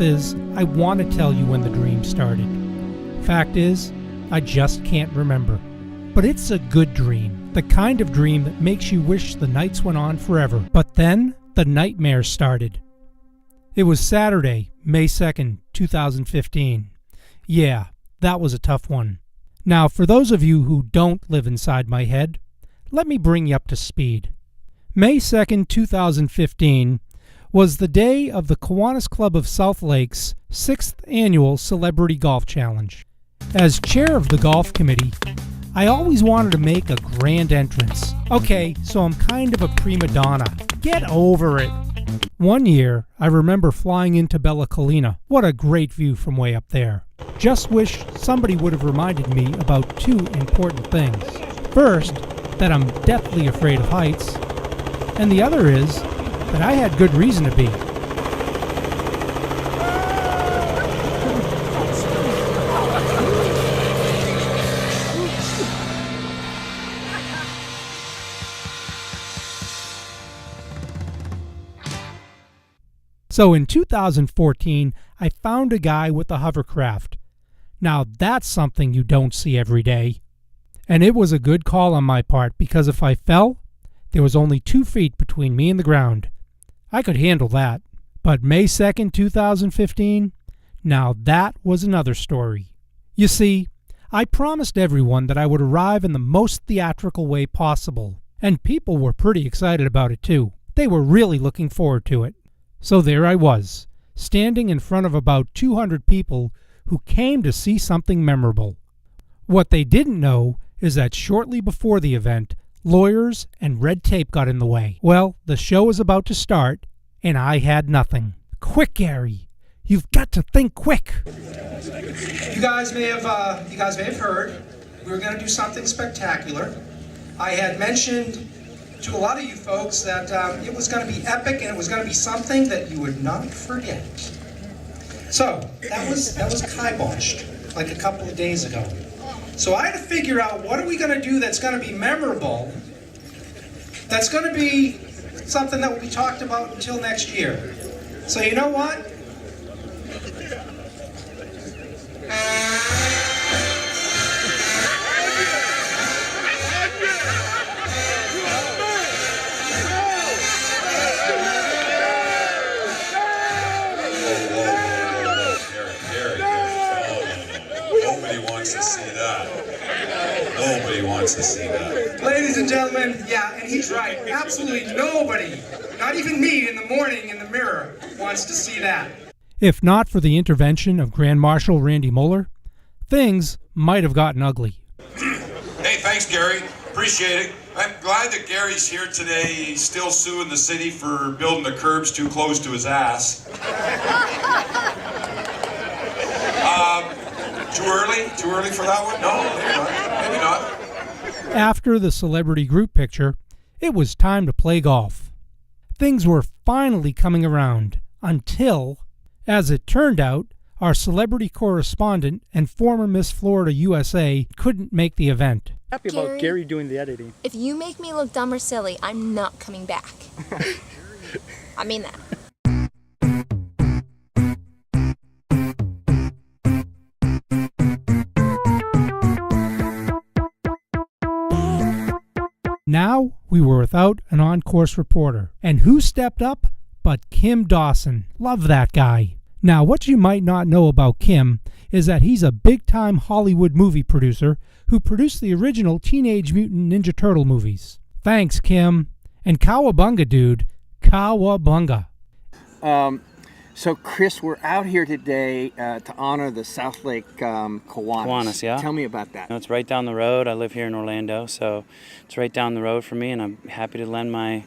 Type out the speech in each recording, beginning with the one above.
Truth is, I want to tell you when the dream started. Fact is, I just can't remember. But it's a good dream, the kind of dream that makes you wish the nights went on forever. But then, the nightmares started. It was Saturday, May 2nd, 2015. Yeah, that was a tough one. Now, for those of you who don't live inside my head, let me bring you up to speed. May 2nd, 2015 was the day of the Kiwanis Club of South Lake's 6th Annual Celebrity Golf Challenge. As chair of the golf committee, I always wanted to make a grand entrance. Okay, so I'm kind of a prima donna. Get over it. One year, I remember flying into Bella Colina. What a great view from way up there. Just wish somebody would have reminded me about two important things. First, that I'm deathly afraid of heights, and the other is that I had good reason to be. So in 2014, I found a guy with a hovercraft. Now that's something you don't see every day. And it was a good call on my part, because if I fell, there was only 2 feet between me and the ground. I could handle that. But May 2nd, 2015, now that was another story. You see, I promised everyone that I would arrive in the most theatrical way possible, and people were pretty excited about it too. They were really looking forward to it. So there I was, standing in front of about 200 people who came to see something memorable. What they didn't know is that shortly before the event, lawyers and red tape got in the way. Well, the show was about to start, and I had nothing. Quick, Gary. You've got to think quick. You guys may have heard we were going to do something spectacular. I had mentioned to a lot of you folks that it was going to be epic, and it was going to be something that you would not forget. So that was kiboshed like a couple of days ago. So I had to figure out, what are we going to do that's going to be memorable, that's going to be something that will be talked about until next year. So you know what? Nobody wants to see that. Ladies and gentlemen, yeah, and he's right. Absolutely nobody, not even me in the morning in the mirror, wants to see that. If not for the intervention of Grand Marshal Randy Mueller, things might have gotten ugly. Hey, thanks, Gary. Appreciate it. I'm glad that Gary's here today. He's still suing the city for building the curbs too close to his ass. Too early? Too early for that one? No, maybe not. After the celebrity group picture, it was time to play golf. Things were finally coming around until, as it turned out, our celebrity correspondent and former Miss Florida USA couldn't make the event. Happy about Gary doing the editing. If you make me look dumb or silly, I'm not coming back. I mean that. Now we were without an on-course reporter. And who stepped up but Kim Dawson? Love that guy. Now, what you might not know about Kim is that he's a big-time Hollywood movie producer who produced the original Teenage Mutant Ninja Turtle movies. Thanks, Kim. And cowabunga, dude. Cowabunga. So, Chris, we're out here today to honor the South Lake Kiwanis. Kiwanis, yeah. Tell me about that. It's right down the road. I live here in Orlando, so it's right down the road for me, and I'm happy to lend my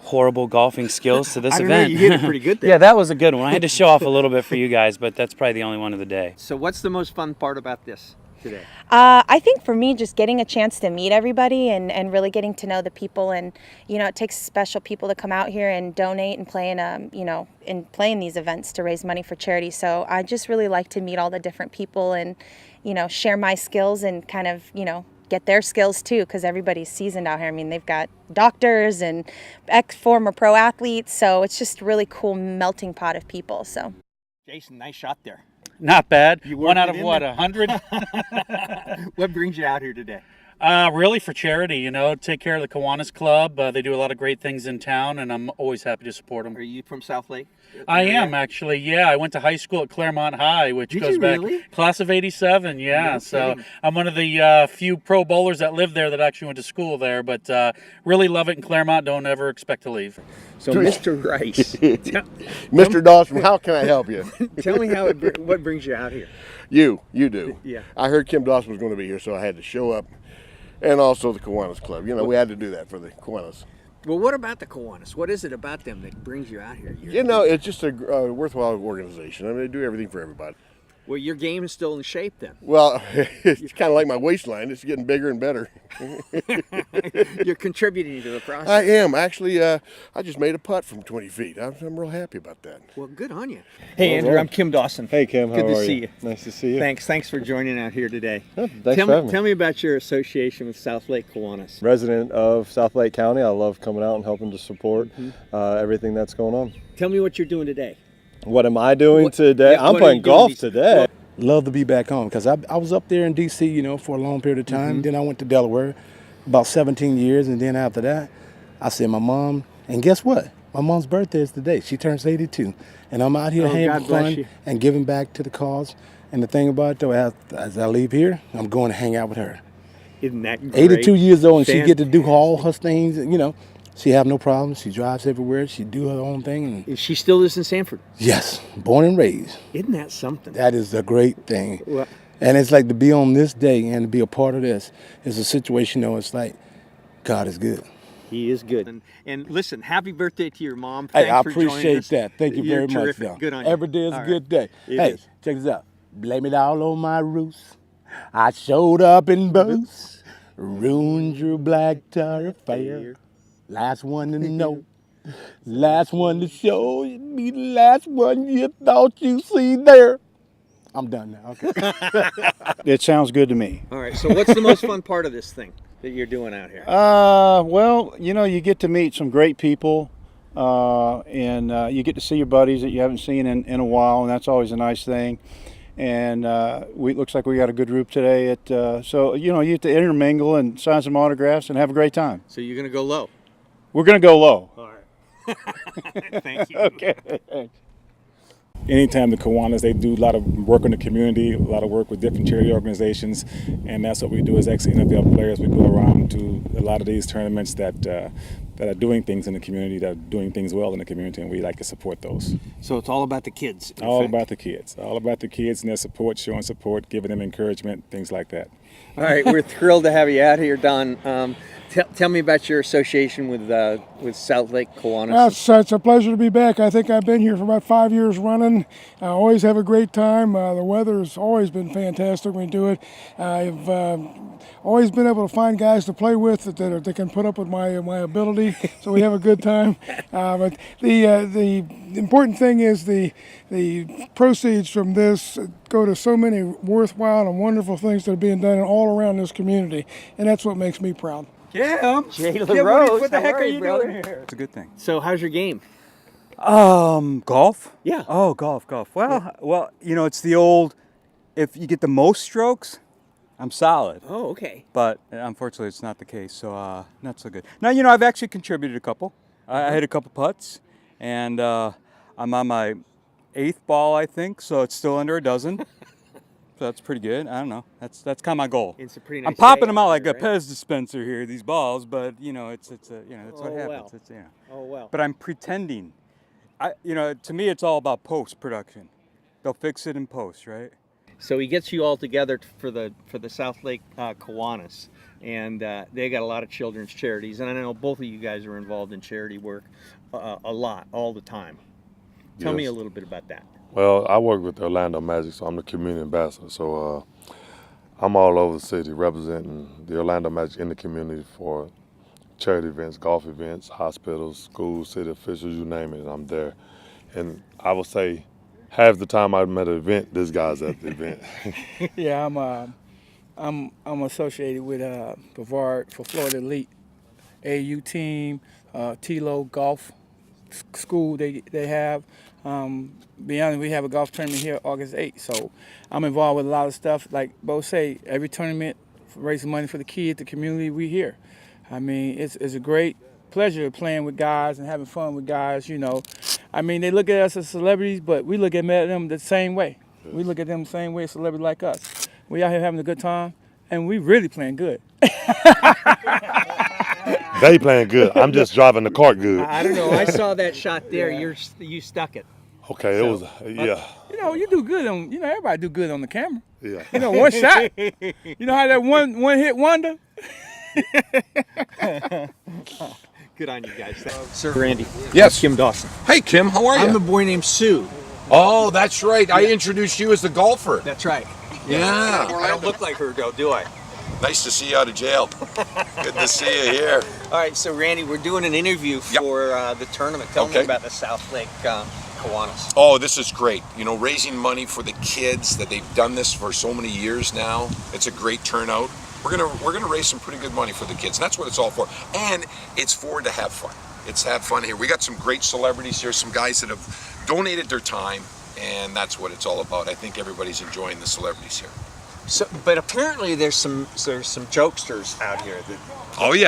horrible golfing skills to this event. You hit it pretty good there. Yeah, that was a good one. I had to show off a little bit for you guys, but that's probably the only one of the day. So what's the most fun part about this today? I think for me, just getting a chance to meet everybody and really getting to know the people, and it takes special people to come out here and donate and play in play in these events to raise money for charity. So I just really like to meet all the different people and share my skills and kind of get their skills too, because everybody's seasoned out here. I mean, they've got doctors and former pro athletes, so it's just a really cool melting pot of people. So Jason, nice shot there. Not bad. You One out worked of it in what, there? 100? What brings you out here today? Really for charity, you know, take care of the Kiwanis Club. They do a lot of great things in town, and I'm always happy to support them. Are you from South Lake? I am actually, yeah. I went to high school at Claremont High, which Did goes you back really? class of '87. Yeah, No so kidding. I'm one of the few pro bowlers that live there that actually went to school there. But really love it in Claremont. Don't ever expect to leave. So, Mr. Rice, Mr. Dawson, how can I help you? tell me what brings you out here. You do. Yeah. I heard Kim Dawson was going to be here, so I had to show up. And also the Kiwanis Club. You know, we had to do that for the Kiwanis. Well, what about the Kiwanis? What is it about them that brings you out here? You know, it's just a worthwhile organization. I mean, they do everything for everybody. Well, your game is still in shape then. Well, it's kind of like my waistline. It's getting bigger and better. You're contributing to the process. I am. Actually, I just made a putt from 20 feet. I'm real happy about that. Well, good on you. Hey, Andrew, right. I'm Kim Dawson. Hey, Kim. How Good to are see you? you. Nice to see you. Thanks for joining out here today. Thanks for having me. Tell me about your association with South Lake Kiwanis. Resident of South Lake County. I love coming out and helping to support everything that's going on. Tell me what you're doing today. What am I doing today? yeah, I'm what are you playing doing golf these- today. Love to be back home because I was up there in D.C., you know, for a long period of time. Then I went to Delaware about 17 years. And then after that, I said my mom, and guess what? My mom's birthday is today. She turns 82. And I'm out here God having bless fun you. and giving back to the cause. And the thing about it, though, as I leave here, I'm going to hang out with her. Isn't that great? 82 years old, and she get to do all her things, you know. She have no problems. She drives everywhere. She do her own thing. And She still lives in Sanford. yes, born and raised. Isn't that something? That is a great thing. Well- And it's like to be on this day and to be a part of this is a situation, though, it's like God is good. He is good. And listen, happy birthday to your mom. Hey, Thanks I for joining appreciate us. that. Thank you You're very much. terrific. Though. Good on you. Every day is All a right. good day. It Hey, is. check this out. Blame it all on my roots. I showed up in boots, ruined your black tie affair. Last one to know. Last one to show, be the last one you thought you see there. I'm done now. Okay. It sounds good to me. All right. So what's the most fun part of this thing that you're doing out here? Well, you know, you get to meet some great people, and you get to see your buddies that you haven't seen in a while, and that's always a nice thing. And it looks like we got a good group today. So, you know, you get to intermingle and sign some autographs and have a great time. So you're going to go low. We're going to go low. All right. Thank you. Okay, thanks. Anytime the Kiwanis, they do a lot of work in the community, a lot of work with different charity organizations, and that's what we do as ex-NFL players. We go around to a lot of these tournaments that are doing things in the community, that are doing things well in the community, and we like to support those. So it's all about the kids. in All effect. about the kids. All about the kids and their support, showing support, giving them encouragement, things like that. All right, we're thrilled to have you out here, Don. Tell me about your association with South Lake Kiwanis. It's a pleasure to be back. I think I've been here for about 5 years running. I always have a great time. The weather has always been fantastic when we do it. I've always been able to find guys to play with that can put up with my ability, so we have a good time. But the important thing is the proceeds from this go to so many worthwhile and wonderful things that are being done all around this community, and that's what makes me proud. Jay Kim, LaRose, what the heck are you brother? doing here? It's a good thing. So how's your game? Golf? Yeah. Oh, golf. Well, you know, it's the old, if you get the most strokes, I'm solid. Oh, okay. But unfortunately, it's not the case, so not so good. Now, you know, I've actually contributed a couple. I hit a couple putts, and I'm on my 8th ball, I think, so it's still under a dozen. So that's pretty good. I don't know. That's kind of my goal. It's a pretty I'm nice popping day them out out like here, a Pez dispenser here, these balls, but you know, it's that's what happens. Well. It's, Oh, well. But I'm pretending. To me, it's all about post production. They'll fix it in post, right? So he gets you all together for the South Lake Kiwanis, and they got a lot of children's charities, and I know both of you guys are involved in charity work a lot, all the time. Tell me a little bit about that. Well, I work with the Orlando Magic, so I'm the community ambassador. So I'm all over the city representing the Orlando Magic in the community for charity events, golf events, hospitals, schools, city officials, you name it, I'm there. And I would say half the time I'm at an event, this guy's at the event. Yeah, I'm associated with Brevard for Florida Elite AU team, TLO Golf school they have. Beyond, we have a golf tournament here August 8th, so I'm involved with a lot of stuff. Like Bo say, every tournament, raising money for the kids, the community, we here. I mean, it's a great pleasure playing with guys and having fun with guys, you know. I mean, they look at us as celebrities, but we look at them the same way. We look at them the same way, a celebrity like us. We out here having a good time, and we really playing good. They playing good. I'm just driving the cart good. I don't know. I saw that shot there. You stuck it. Okay, it was, yeah. You know, you do good on, everybody do good on the camera. Yeah. You know, one shot. You know how that one hit wonder? Good on you guys. Sir Randy. Yes. Kim Dawson. Hey, Kim, how are you? I'm the boy named Sue. Oh, that's right. I introduced you as the golfer. That's right. Yeah. I don't look like her, though, do I? Nice to see you out of jail. Good to see you here. All right, so Randy, we're doing an interview for the tournament. Tell me about the South Lake Kiwanis. Oh, this is great. You know, raising money for the kids that they've done this for so many years now. It's a great turnout. We're gonna raise some pretty good money for the kids. That's what it's all for. And it's for to have fun. It's have fun here. We got some great celebrities here, some guys that have donated their time, and that's what it's all about. I think everybody's enjoying the celebrities here. So, but apparently there's some jokesters out here that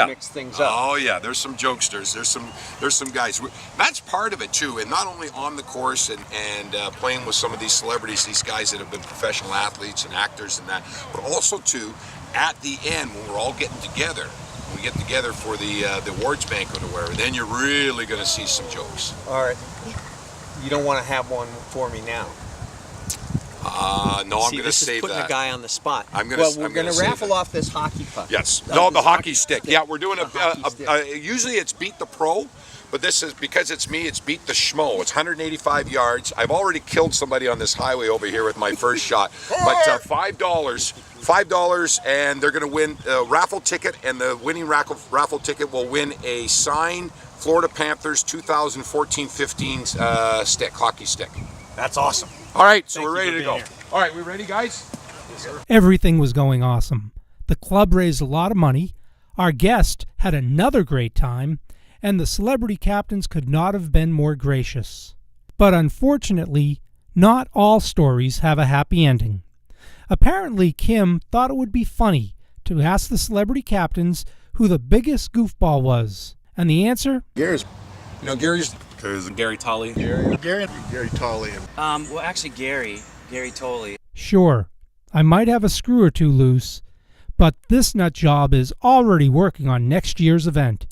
mix things up. Oh yeah, there's some jokesters. There's some guys. That's part of it too, and not only on the course and playing with some of these celebrities, these guys that have been professional athletes and actors and that, but also too at the end when we're all getting together. We get together for the awards banquet or whatever. Then you're really going to see some jokes. All right. You don't want to have one for me now. No, I'm going to save putting that. A guy on the spot. We're going to raffle off this hockey puck. Yes. No, the hockey stick. Yeah, we're doing usually it's Beat the Pro, but this is, because it's me, it's Beat the Schmo. It's 185 yards. I've already killed somebody on this highway over here with my first shot. But $5, and they're going to win a raffle ticket, and the winning raffle ticket will win a signed Florida Panthers 2014-15 hockey stick. That's awesome. All right, so we're ready to go. All right, we ready, guys? Yes, sir. Everything was going awesome. The club raised a lot of money, our guest had another great time, and the celebrity captains could not have been more gracious. But unfortunately, not all stories have a happy ending. Apparently, Kim thought it would be funny to ask the celebrity captains who the biggest goofball was. And the answer? Gary's. You know, Gary's Gary Tolley. Gary Tolley. Well, actually, Gary Tolley. Sure, I might have a screw or two loose, but this nut job is already working on next year's event.